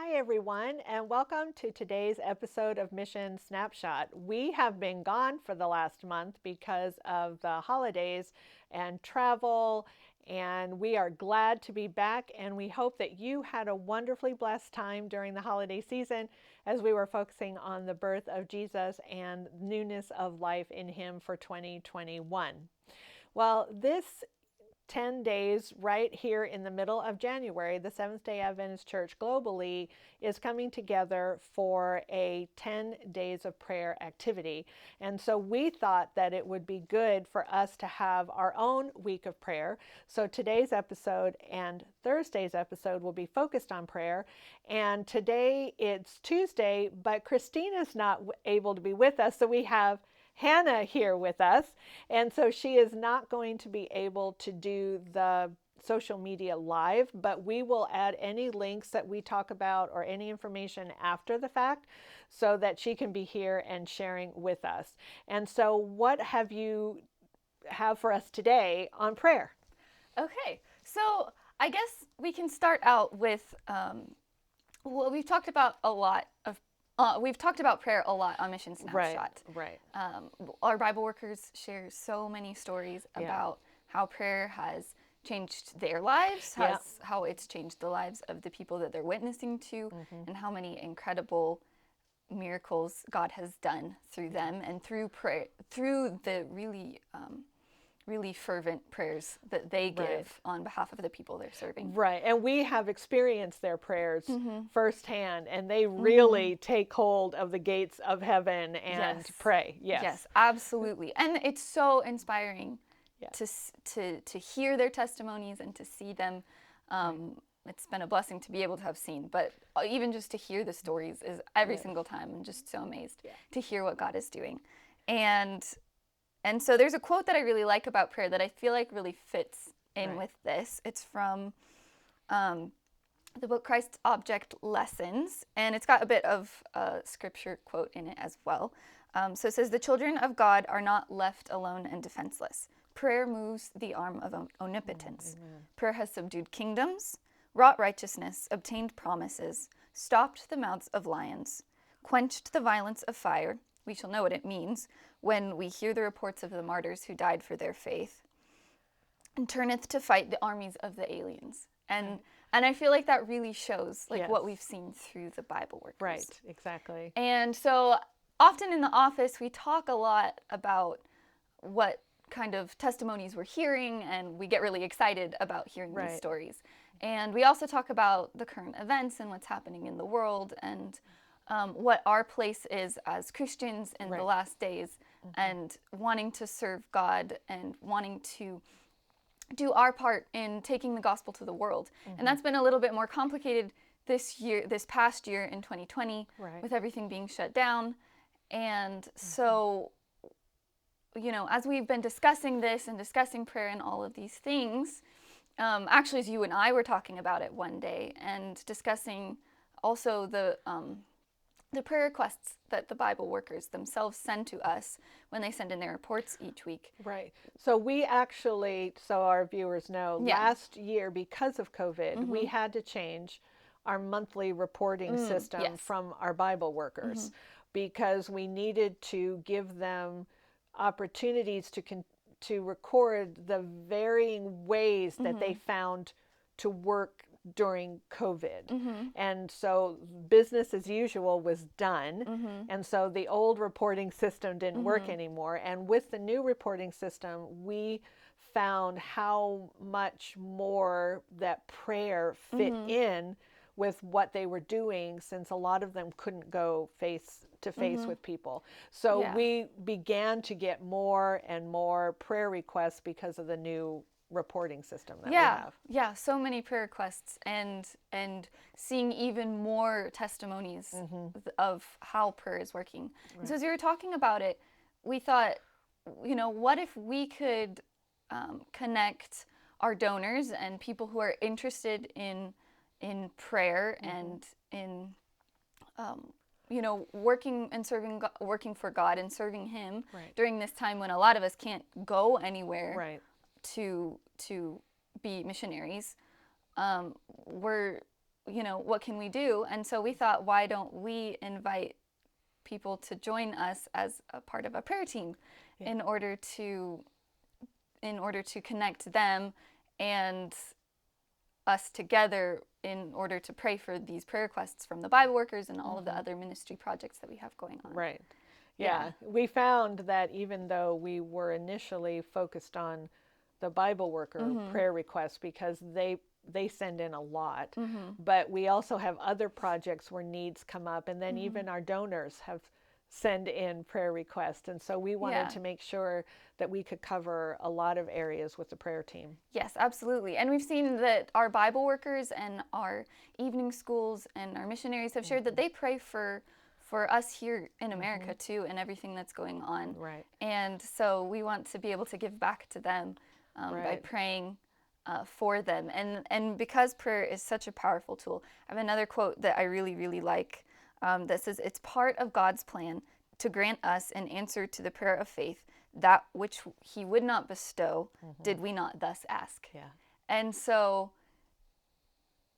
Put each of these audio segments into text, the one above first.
Hi, everyone, and welcome to today's episode of Mission Snapshot. We have been gone for the last month because of the holidays and travel, and we are glad to be back. And we hope that you had a wonderfully blessed time during the holiday season as we were focusing on the birth of Jesus and newness of life in Him for 2021. Well, this 10 days right here in the middle of January, the Seventh-day Adventist Church globally is coming together for a 10 days of prayer activity. And so we thought that it would be good for us to have our own week of prayer. So today's episode and Thursday's episode will be focused on prayer. And today it's Tuesday, but Christina's not able to be with us, so we have Hannah here with us, and so she is not going to be able to do the social media live, but we will add any links that we talk about or any information after the fact so that she can be here and sharing with us. And so what have you have for us today on prayer? Okay, so I guess we can start out with, well, we've talked about prayer a lot on Mission Snapshot. Right. Our Bible workers share so many stories about how prayer has changed their lives, how it's changed the lives of the people that they're witnessing to, and how many incredible miracles God has done through them and through prayer, through the really fervent prayers that they give on behalf of the people they're serving. Right. And we have experienced their prayers firsthand, and they really take hold of the gates of heaven and pray. Yes, absolutely. And it's so inspiring to hear their testimonies and to see them. It's been a blessing to be able to have seen, but even just to hear the stories is every single time I'm just so amazed to hear what God is doing. And so there's a quote that I really like about prayer that I feel like really fits in with this. It's from the book Christ's Object Lessons, and it's got a bit of a scripture quote in it as well. So it says, "The children of God are not left alone and defenseless. Prayer moves the arm of omnipotence. Prayer has subdued kingdoms, wrought righteousness, obtained promises, stopped the mouths of lions, quenched the violence of fire." We shall know what it means when we hear the reports of the martyrs who died for their faith, "and turneth to fight the armies of the aliens." And I feel like that really shows what we've seen through the Bible workers. Right, exactly. And so often in the office we talk a lot about what kind of testimonies we're hearing, and we get really excited about hearing these stories. And we also talk about the current events and what's happening in the world, and what our place is as Christians in the last days, and wanting to serve God and wanting to do our part in taking the gospel to the world. And that's been a little bit more complicated this past year in 2020 with everything being shut down. And so, as we've been discussing this and discussing prayer and all of these things, actually as you and I were talking about it one day and discussing also the prayer requests that the Bible workers themselves send to us when they send in their reports each week. Right. So we actually, so our viewers know, last year, because of COVID, we had to change our monthly reporting system from our Bible workers because we needed to give them opportunities to record the varying ways that they found to work during COVID. And so business as usual was done. And so the old reporting system didn't work anymore. And with the new reporting system, we found how much more that prayer fit in with what they were doing, since a lot of them couldn't go face to face with people. So we began to get more and more prayer requests because of the new reporting system that we have. Yeah, so many prayer requests, and seeing even more testimonies of how prayer is working. And so as you were talking about it, we thought, what if we could connect our donors and people who are interested in prayer and in working and serving, working for God and serving Him during this time when a lot of us can't go anywhere to be missionaries. We're what can we do? And so we thought, why don't we invite people to join us as a part of a prayer team in order to connect them and us together in order to pray for these prayer requests from the Bible workers and all of the other ministry projects that we have going on. Right. Yeah. We found that even though we were initially focused on the Bible worker prayer requests because they send in a lot, but we also have other projects where needs come up, and then even our donors have send in prayer requests, and so we wanted to make sure that we could cover a lot of areas with the prayer team. Yes, absolutely. And we've seen that our Bible workers and our evening schools and our missionaries have shared that they pray for us here in America too, and everything that's going on. Right. And so we want to be able to give back to them by praying for them. And because prayer is such a powerful tool, I have another quote that I really, really like that says, "It's part of God's plan to grant us an answer to the prayer of faith, that which he would not bestow, did we not thus ask." Yeah. And so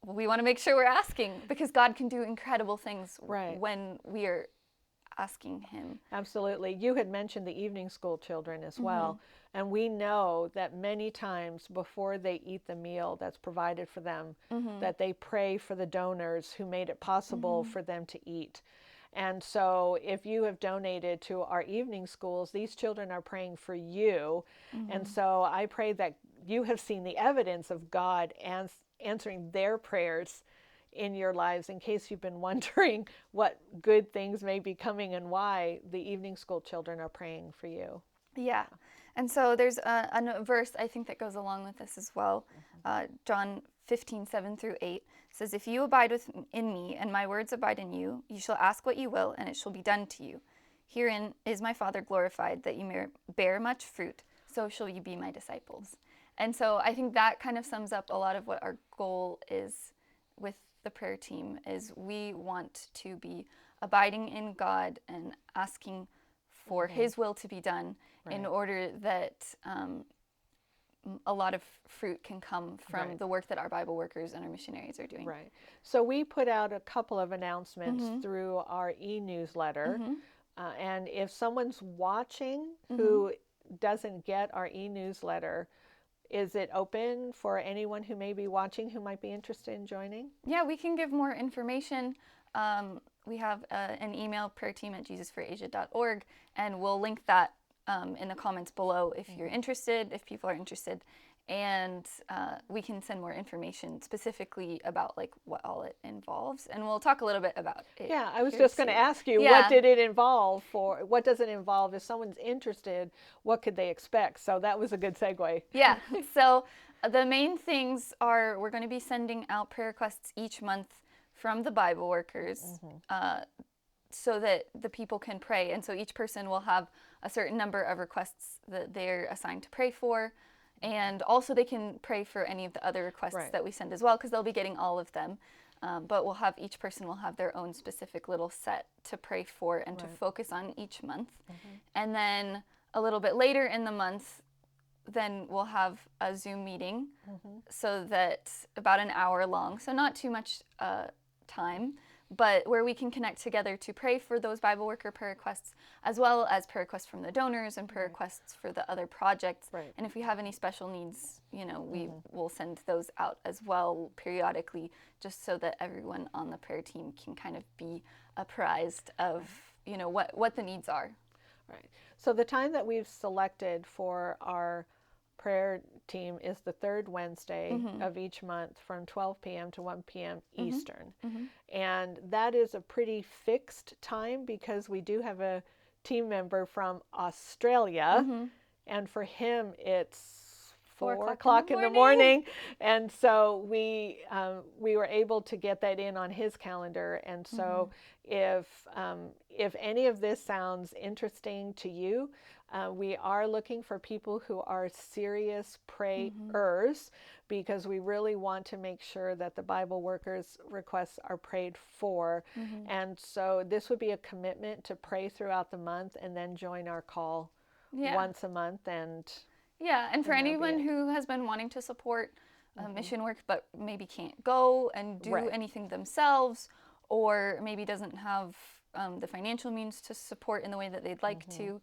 we want to make sure we're asking, because God can do incredible things when we are asking him. Absolutely. You had mentioned the evening school children as well, and we know that many times before they eat the meal that's provided for them, that they pray for the donors who made it possible for them to eat. And so if you have donated to our evening schools, these children are praying for you. And so I pray that you have seen the evidence of God answering their prayers in your lives, in case you've been wondering what good things may be coming and why the evening school children are praying for you. Yeah. And so there's a verse I think that goes along with this as well. John 15:7-8 says, "If you abide in me and my words abide in you, you shall ask what you will and it shall be done to you. Herein is my Father glorified, that you may bear much fruit, so shall you be my disciples." And so I think that kind of sums up a lot of what our goal is with the prayer team, is we want to be abiding in God and asking for his will to be done in order that a lot of fruit can come from the work that our Bible workers and our missionaries are doing. Right. So we put out a couple of announcements through our e-newsletter. And if someone's watching who doesn't get our e-newsletter, is it open for anyone who may be watching who might be interested in joining? Yeah, we can give more information. We have an email, prayerteam@jesusforasia.org, and we'll link that in the comments below if you're interested, if people are interested. And we can send more information specifically about like what all it involves, and we'll talk a little bit about it. Yeah, I was just going to ask you, what did it involve for? What does it involve? If someone's interested, what could they expect? So that was a good segue. Yeah. So the main things are, we're going to be sending out prayer requests each month from the Bible workers, so that the people can pray, and so each person will have a certain number of requests that they're assigned to pray for. And also they can pray for any of the other requests that we send as well, because they'll be getting all of them. But each person will have their own specific little set to pray for and to focus on each month. And then a little bit later in the month, then we'll have a Zoom meeting, so that about an hour long, so not too much time, but where we can connect together to pray for those Bible worker prayer requests, as well as prayer requests from the donors and prayer requests for the other projects. And if we have any special needs, we will send those out as well periodically, just so that everyone on the prayer team can kind of be apprised of, what the needs are. Right. So the time that we've selected for our prayer team is the third Wednesday of each month from 12 p.m. to 1 p.m. Eastern. And that is a pretty fixed time, because we do have a team member from Australia, and for him it's 4 o'clock in the morning. And so we were able to get that in on his calendar. And so if any of this sounds interesting to you, we are looking for people who are serious prayers, because we really want to make sure that the Bible workers' requests are prayed for. And so this would be a commitment to pray throughout the month and then join our call once a month. And for anyone who has been wanting to support mission work, but maybe can't go and do anything themselves, or maybe doesn't have the financial means to support in the way that they'd like to.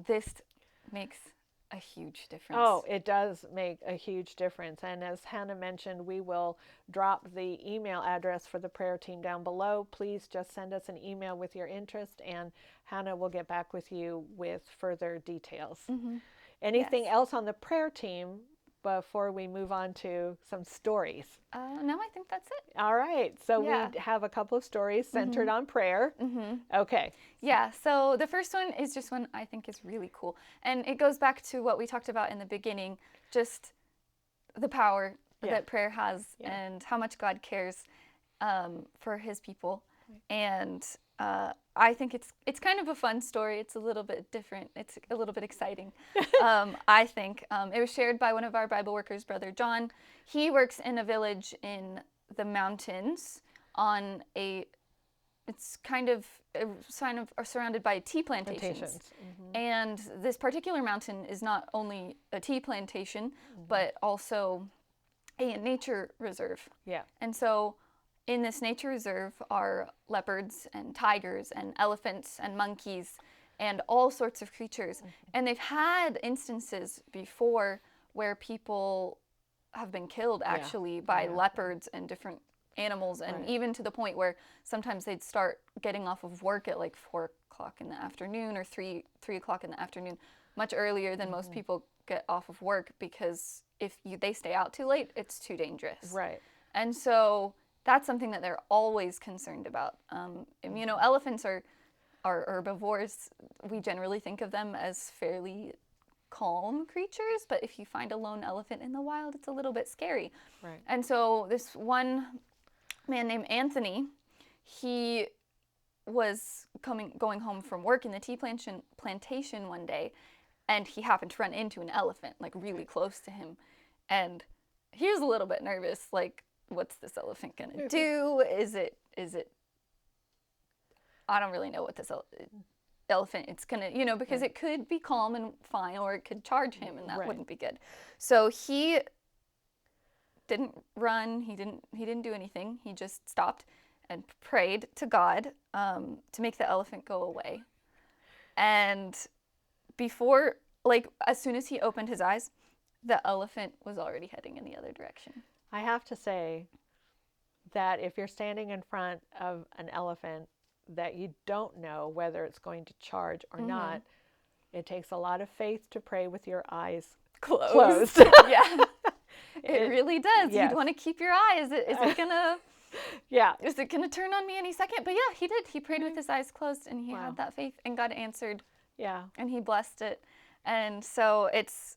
This makes a huge difference. Oh, it does make a huge difference. And as Hannah mentioned, we will drop the email address for the prayer team down below. Please just send us an email with your interest, and Hannah will get back with you with further details. Anything else on the prayer team before we move on to some stories? No, I think that's it. All right. So we have a couple of stories centered on prayer. Okay. Yeah. So the first one is just one I think is really cool. And it goes back to what we talked about in the beginning, just the power that prayer has and how much God cares for his people. And I think it's kind of a fun story. It's a little bit different. It's a little bit exciting, I think. It was shared by one of our Bible workers, Brother John. He works in a village in the mountains on it's kind of surrounded by tea plantations. And this particular mountain is not only a tea plantation, but also a nature reserve. Yeah. And so in this nature reserve are leopards and tigers and elephants and monkeys and all sorts of creatures. And they've had instances before where people have been killed actually by leopards and different animals, and even to the point where sometimes they'd start getting off of work at like 4 o'clock in the afternoon or 3 o'clock in the afternoon, much earlier than most people get off of work, because if they stay out too late, it's too dangerous. Right. And so that's something that they're always concerned about. You know, elephants are herbivores. We generally think of them as fairly calm creatures, but if you find a lone elephant in the wild, it's a little bit scary. Right. And so this one man named Anthony, he was going home from work in the tea plantation one day, and he happened to run into an elephant, like really close to him. And he was a little bit nervous, like, what's this elephant gonna do? Is it I don't really know what this elephant it's gonna, you know, because it could be calm and fine, or it could charge him, and that wouldn't be good. So he didn't run, he didn't do anything. He just stopped and prayed to God to make the elephant go away. And before, like, as soon as he opened his eyes, the elephant was already heading in the other direction. I have to say that if you're standing in front of an elephant that you don't know whether it's going to charge or not, it takes a lot of faith to pray with your eyes closed. Yeah, it really does. Yes. You'd want to keep your eye. Is it gonna? Yeah. Is it gonna turn on me any second? But yeah, he did. He prayed with his eyes closed, and he had that faith, and God answered. Yeah. And he blessed it, and so it's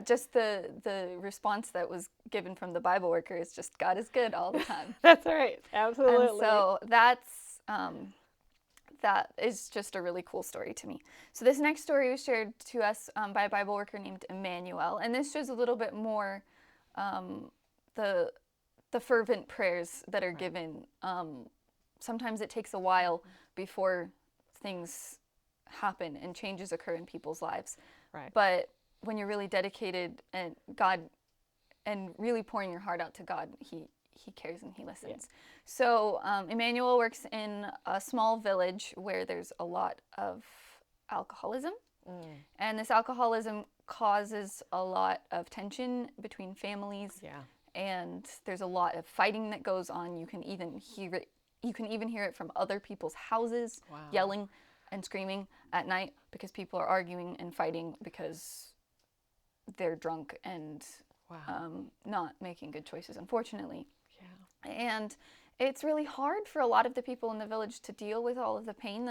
just the response that was given from the Bible worker is just God is good all the time. That's right. Absolutely. And so that is just a really cool story to me. So this next story was shared to us by a Bible worker named Emmanuel, and this shows a little bit more the fervent prayers that are given. Sometimes it takes a while before things happen and changes occur in people's lives. Right. But when you're really dedicated and really pouring your heart out to God, He cares and He listens. Yeah. So Emmanuel works in a small village where there's a lot of alcoholism. And this alcoholism causes a lot of tension between families. Yeah. And there's a lot of fighting that goes on. You can even hear it from other people's houses, yelling and screaming at night because people are arguing and fighting because they're drunk and not making good choices, unfortunately. Yeah. And it's really hard for a lot of the people in the village to deal with all of the pain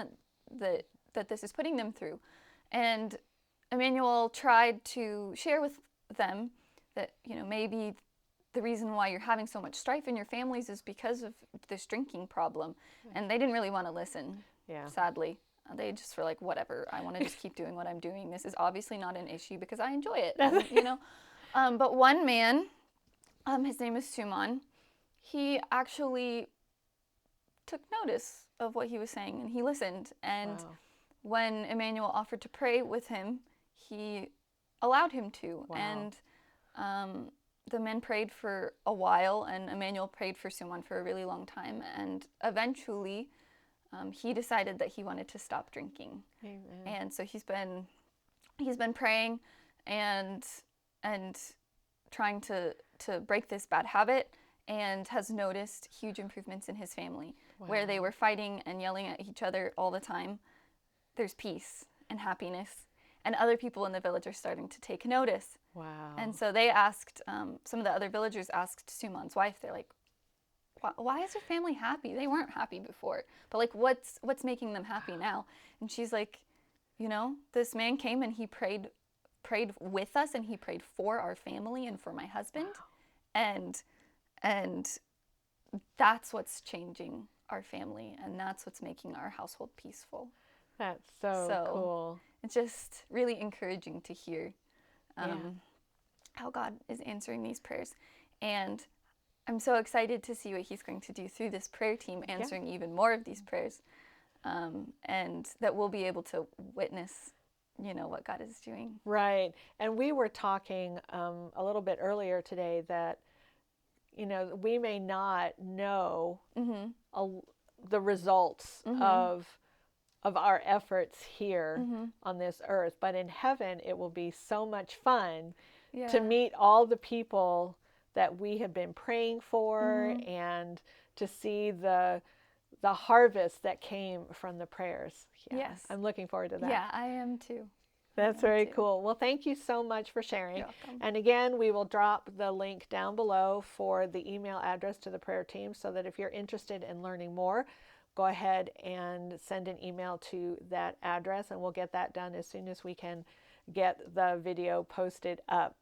that this is putting them through. And Emmanuel tried to share with them that, you know, maybe the reason why you're having so much strife in your families is because of this drinking problem. And they didn't really want to listen, sadly. They just were like, whatever, I want to just keep doing what I'm doing. This is obviously not an issue because I enjoy it, you know. But one man, his name is Suman, he actually took notice of what he was saying and he listened. And when Emmanuel offered to pray with him, he allowed him to. And the men prayed for a while, and Emmanuel prayed for Suman for a really long time. And eventually, he decided that he wanted to stop drinking. Amen. And so he's been praying and trying to break this bad habit, and has noticed huge improvements in his family. Wow. Where they were fighting and yelling at each other all the time. There's peace and happiness, and other people in the village are starting to take notice. Wow. And so they asked, some of the other villagers asked Suman's wife, they're like, why is your family happy? They weren't happy before, but like, what's making them happy now? And she's like, this man came and he prayed with us, and he prayed for our family and for my husband. Wow. And that's what's changing our family, and that's what's making our household peaceful. That's so cool. It's just really encouraging to hear how God is answering these prayers. And I'm so excited to see what he's going to do through this prayer team, answering even more of these prayers, and that we'll be able to witness what God is doing. Right. And we were talking a little bit earlier today that we may not know the results of our efforts here on this earth, but in heaven it will be so much fun to meet all the people that we have been praying for, and to see the harvest that came from the prayers. Yes. I'm looking forward to that. Yeah, I am too. That's very cool. Well, thank you so much for sharing. You're welcome. And again, we will drop the link down below for the email address to the prayer team, so that if you're interested in learning more, go ahead and send an email to that address, and we'll get that done as soon as we can get the video posted up.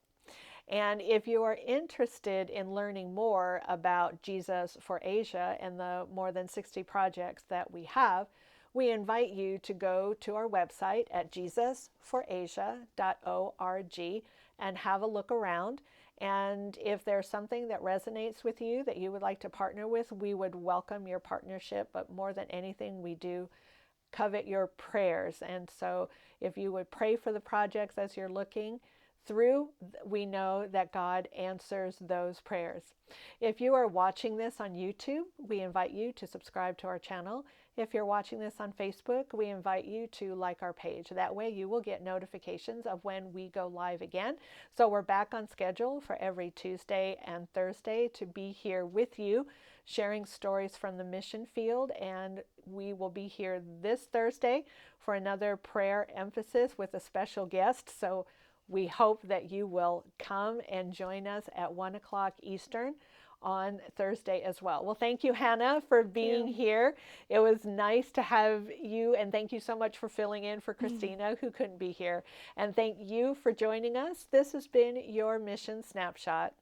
And if you are interested in learning more about Jesus for Asia and the more than 60 projects that we have, we invite you to go to our website at jesusforasia.org and have a look around. And if there's something that resonates with you that you would like to partner with, we would welcome your partnership. But more than anything, we do covet your prayers. And so if you would pray for the projects as you're looking through, we know that God answers those prayers. If you are watching this on YouTube, we invite you to subscribe to our channel. If you're watching this on Facebook, we invite you to like our page. That way you will get notifications of when we go live again. So we're back on schedule for every Tuesday and Thursday to be here with you, sharing stories from the mission field. And we will be here this Thursday for another prayer emphasis with a special guest. So we hope that you will come and join us at 1 o'clock Eastern on Thursday as well. Well, thank you, Hannah, for being here. It was nice to have you, and thank you so much for filling in for Christina, who couldn't be here. And thank you for joining us. This has been your Mission Snapshot.